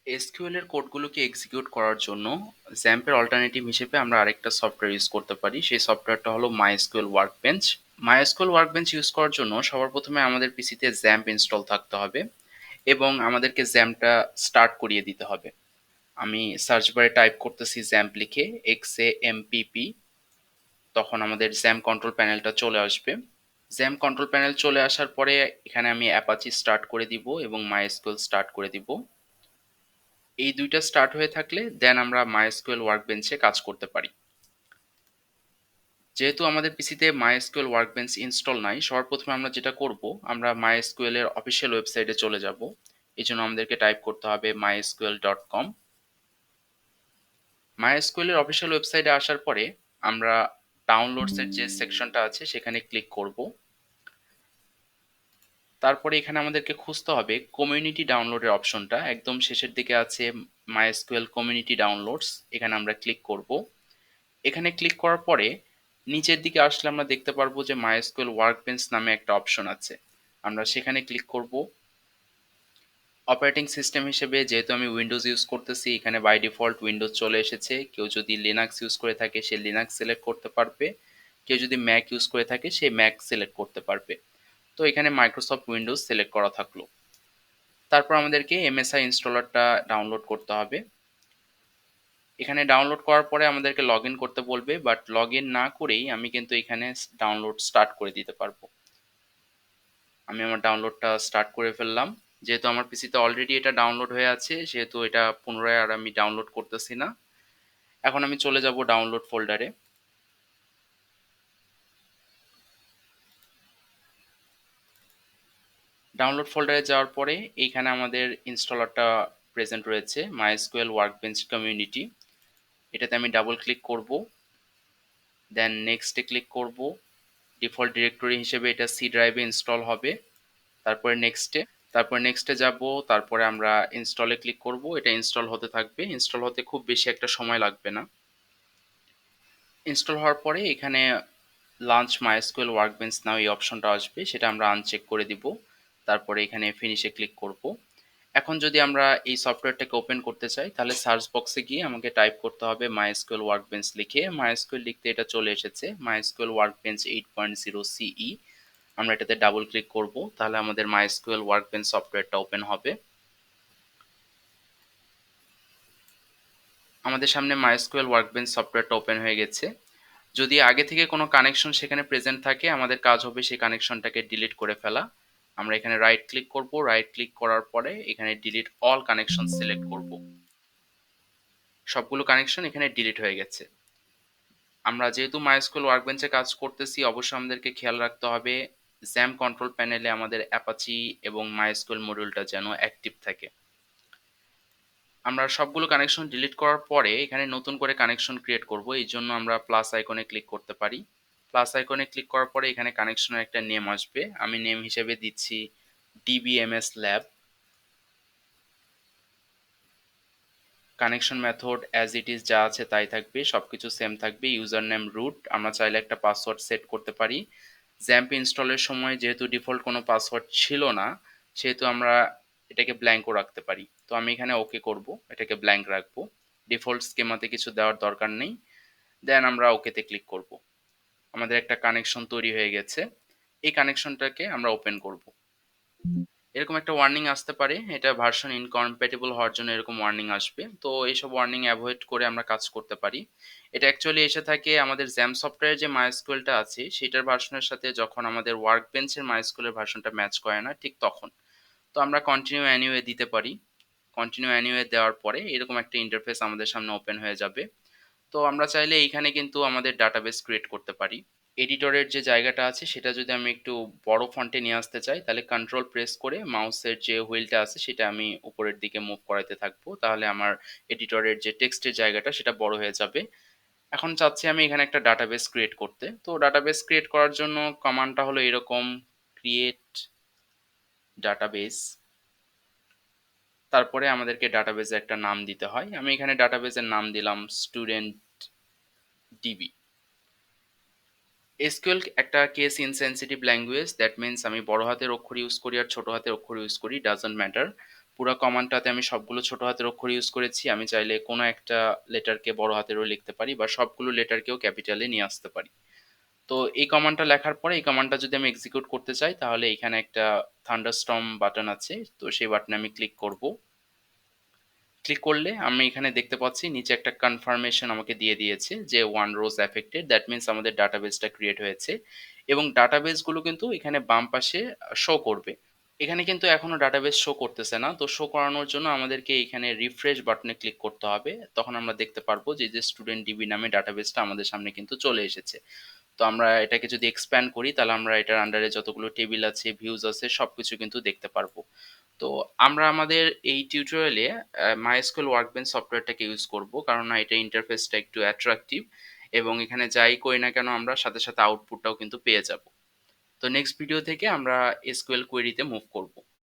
SQL এর কোডগুলোকে execute করার জন্য জ্যাম্পের অল্টারনেটিভ হিসেবে আমরা আরেকটা সফটওয়্যার ইউজ করতে পারি। সেই সফটওয়্যারটা হলো MySQL workbench. MySQL workbench use করার জন্য সবার প্রথমে আমাদের পিসিতে জ্যাম্প ইনস্টল থাকতে হবে এবং আমাদেরকে জ্যাম্পটা স্টার্ট করিয়ে দিতে হবে। আমি সার্চ বারে টাইপ করতেছি জ্যাম্প লিখে XAMPP, তখন আমাদের জ্যাম্প কন্ট্রোল প্যানেলটা চলে আসবে। জ্যাম্প কন্ট্রোল প্যানেল চলে আসার পরে এখানে আমি অ্যাপাচি স্টার্ট করে দিব এবং মাইএসকিউএল স্টার্ট করে দিব। এই দুইটা স্টার্ট হয়ে থাকলে দেন আমরা মাইএসকিউএল ওয়ার্কবেঞ্চে কাজ করতে পারি। যেহেতু আমাদের পিসিতে মাইএসকিউএল ওয়ার্কবেঞ্চ ইনস্টল নাই, সবার প্রথমে আমরা যেটা করব, আমরা মাইএসকিউএল এর অফিসিয়াল ওয়েবসাইটে চলে যাব। এই জন্য আমাদেরকে টাইপ করতে হবে mysql.com। মাইএসকিউএল এর অফিসিয়াল ওয়েবসাইটে আসার পরে আমরা ডাউনলোডস এর যে সেকশনটা আছে সেখানে ক্লিক করব। তারপরে এখানে আমাদেরকে খুঁজতে হবে কমিউনিটি ডাউনলোডের অপশনটা, একদম শেষের দিকে আছে মাইএসকিউএল কমিউনিটি ডাউনলোডস, এখানে আমরা ক্লিক করব। এখানে ক্লিক করার পরে নিচের দিকে আসলে আমরা দেখতে পারবো যে মাইএসকিউএল ওয়ার্কবেঞ্চ নামে একটা অপশন আছে, আমরা সেখানে ক্লিক করব। অপারেটিং সিস্টেম হিসেবে যেহেতু আমি উইন্ডোজ ইউজ করতেছি, এখানে বাই ডিফল্ট উইন্ডোজ চলে এসেছে। কেউ যদি লিনাক্স ইউজ করে থাকে সে লিনাক্স সিলেক্ট করতে পারবে, কেউ যদি ম্যাক ইউজ করে থাকে সে ম্যাক সিলেক্ট করতে পারবে। তো এখানে মাইক্রোসফট উইন্ডোজ সিলেক্ট করা থাকলো। তারপর আমাদেরকে এমএসআই ইনস্টলারটা ডাউনলোড করতে হবে। এখানে ডাউনলোড করার পরে আমাদেরকে লগ ইন করতে বলবে, বাট লগ ইন না করেই আমি কিন্তু এখানে ডাউনলোড স্টার্ট করে দিতে পারবো। আমি আমার ডাউনলোডটা স্টার্ট করে ফেললাম। যেহেতু আমার পিসিতে অলরেডি এটা ডাউনলোড হয়ে আছে, সেহেতু এটা পুনরায় আর আমি ডাউনলোড করতেছি না। এখন আমি চলে যাব ডাউনলোড ফোল্ডারে। ডাউনলোড ফোল্ডারে যাওয়ার পরে এইখানে আমাদের ইনস্টলারটা প্রেজেন্ট রয়েছে, মাইএসকিউএল ওয়ার্কবেঞ্চ কমিউনিটি। এটাতে আমি ডাবল ক্লিক করব, দেন নেক্সটে ক্লিক করব। ডিফল্ট ডিরেক্টরি হিসেবে এটা সি ড্রাইভে ইনস্টল হবে। তারপরে নেক্সটে যাব। তারপরে আমরা ইনস্টলে ক্লিক করব, এটা ইনস্টল হতে থাকবে। ইনস্টল হতে খুব বেশি একটা সময় লাগবে না। ইনস্টল হওয়ার পরে এখানে লঞ্চ মাইএসকিউএল ওয়ার্কবেঞ্চ নাও এই অপশনটা আসবে, সেটা আমরা আনচেক করে দিব। তারপরে এখানে ফিনিশে ক্লিক করব। এখন যদি আমরা এই সফটওয়্যারটাকে ওপেন করতে চাই, তাহলে সার্চ বক্সে গিয়ে আমাকে টাইপ করতে হবে মাইএসকিউএল ওয়ার্কবেঞ্চ লিখে। মাইএসকিউএল লিখতে এটা চলে এসেছে, মাইএসকিউএল ওয়ার্কবেঞ্চ 8.0 সিই। আমরা এটাতে ডাবল ক্লিক করব, তাহলে আমাদের মাইএসকিউএল ওয়ার্কবেঞ্চ সফটওয়্যারটা ওপেন হবে। আমাদের সামনে মাইএসকিউএল ওয়ার্কবেঞ্চ সফটওয়্যারটা ওপেন হয়ে গেছে। যদি আগে থেকে কোনো কানেকশন সেখানে প্রেজেন্ট থাকে, আমাদের কাজ হবে সেই কানেকশনটাকে ডিলিট করে ফেলা। আমরা এখানে রাইট ক্লিক করব, রাইট ক্লিক করার পরে এখানে ডিলিট অল কানেকশন সিলেক্ট করব। সবগুলো কানেকশন এখানে ডিলিট হয়ে গেছে। আমরা যেহেতু মাইএসকিউএল ওয়ার্কবেঞ্চে কাজ করতেছি, অবশ্যই আমাদেরকে খেয়াল রাখতে হবে জ্যাম্প কন্ট্রোল প্যানেলে আমাদের অ্যাপাচি এবং মাইএসকিউএল মডিউলটা যেন অ্যাক্টিভ থাকে। আমরা সবগুলো কানেকশন ডিলিট করার পরে এখানে নতুন করে কানেকশন ক্রিয়েট করব। এই জন্য আমরা প্লাস আইকনে ক্লিক করতে পারি। প্লাস আইকনে ক্লিক করার পরে এখানে কানেকশনের একটা নেম আসবে, আমি নেম হিসেবে দিচ্ছি DBMS lab. Connection method as it is যা আছে তাই থাকবে, সবকিছু সেম থাকবে। ইউজার নেম রুট, আমরা চাইলে একটা পাসওয়ার্ড সেট করতে পারি। জ্যাম্প ইনস্টলের সময় যেহেতু ডিফল্ট কোনো পাসওয়ার্ড ছিল না, সেহেতু আমরা এটাকে ব্ল্যাঙ্কও রাখতে পারি। তো আমি এখানে ওকে করব, এটাকে ব্ল্যাঙ্ক রাখবো। ডিফল্ট স্কিমাতে কিছু দেওয়ার দরকার নেই। দেন আমরা ওকেতে ক্লিক করব। আমাদের একটা কানেকশন তৈরি হয়ে গেছে। এই কানেকশনটাকে আমরা ওপেন করব। এরকম একটা ওয়ার্নিং আসতে পারে, এটা ভার্সন ইনকম্প্যাটিবল হওয়ার জন্য এরকম ওয়ার্নিং আসবে। তো এইসব ওয়ার্নিং অ্যাভয়েড করে আমরা কাজ করতে পারি। এটা অ্যাকচুয়ালি এসে থাকে আমাদের জ্যাম সফটওয়্যারের যে মাইএসকিউএলটা আছে সেটার ভার্সনের সাথে, যখন আমাদের ওয়ার্কবেঞ্চের মাইএসকিউএলের ভার্সনটা ম্যাচ করে না ঠিক তখন। তো আমরা কন্টিনিউ অ্যানিওয়ে দিতে পারি। কন্টিনিউ অ্যানিওয়ে দেওয়ার পরে এরকম একটা ইন্টারফেস আমাদের সামনে ওপেন হয়ে যাবে। তো আমরা চাইলে এইখানে কিন্তু আমাদের ডাটাবেস ক্রিয়েট করতে পারি। এডিটরের যে জায়গাটা আছে সেটা যদি আমি একটু বড় ফন্টে নিয়ে আসতে চাই, তাহলে কন্ট্রোল প্রেস করে মাউসের যে হুইলটা আছে সেটা আমি উপরের দিকে মুভ করাতে থাকবো, তাহলে আমার এডিটরের যে টেক্সটের জায়গাটা সেটা বড় হয়ে যাবে। এখন চাচ্ছি আমি এখানে একটা ডাটাবেস ক্রিয়েট করতে। তো ডাটাবেস ক্রিয়েট করার জন্য কমান্ডটা হলো এরকম, ক্রিয়েট ডাটাবেস। তারপরে আমাদেরকে ডাটাবেসে একটা নাম দিতে হয়। আমি এখানে ডাটাবেসের নাম দিলাম স্টুডেন্ট ডিবি। এসকিউএল একটা case insensitive language, that means আমি বড় হাতের অক্ষর ইউজ করি আর ছোট হাতের অক্ষর ইউজ করি, ডাজন্ট ম্যাটার। পুরা কমান্ডটাতে আমি সবগুলো ছোট হাতের অক্ষর ইউজ করেছি। আমি চাইলে কোনো একটা লেটারকে বড় হাতেরও লিখতে পারি বা সবগুলো লেটারকেও ক্যাপিটালে নিয়ে আসতে পারি। তো এই কমান্ডটা লেখার পরে এই কমান্ডটা যদি আমি এক্সিকিউট করতে চাই তাহলে এখানে একটা থান্ডারস্টর্ম বাটন আছে। তো সেই বাটনে আমি ক্লিক করব। ক্লিক করলে আমি এখানে দেখতে পাচ্ছি নিচে একটা কনফার্মেশন আমাকে দিয়ে দিয়েছে যে one rose affected. That means আমাদের ডাটাবেসটা ক্রিয়েট হয়েছে এবং ডাটাবেসগুলো কিন্তু এখানে বাম পাশে শো করবে। এখানে কিন্তু এখনো ডাটাবেস শো করতেছে না। তো শো করানোর জন্য আমাদেরকে এখানে রিফ্রেশ বাটনে ক্লিক করতে হবে। তখন আমরা দেখতে পারবো যে স্টুডেন্ট ডিবি নামে ডাটাবেসটা আমাদের সামনে কিন্তু চলে এসেছে। তো আমরা এটাকে যদি এক্সপ্যান্ড করি তাহলে আমরা এটার আন্ডারে যতগুলো টেবিল আছে, ভিউজ আছে সবকিছু কিন্তু দেখতে পারবো। তো আমরা আমাদের এই টিউটোরিয়ালে MySQL ওয়ার্কবেঞ্চ সফটওয়্যারটাকে ইউজ করব, কারণ এটা ইন্টারফেসটা একটু অ্যাট্রাকটিভ এবং এখানে যাই করি না কেন আমরা সাথে সাথে আউটপুটটাও কিন্তু পেয়ে যাব। তো নেক্সট ভিডিও থেকে আমরা এসকিউএল কোয়েরিতে মুভ করব।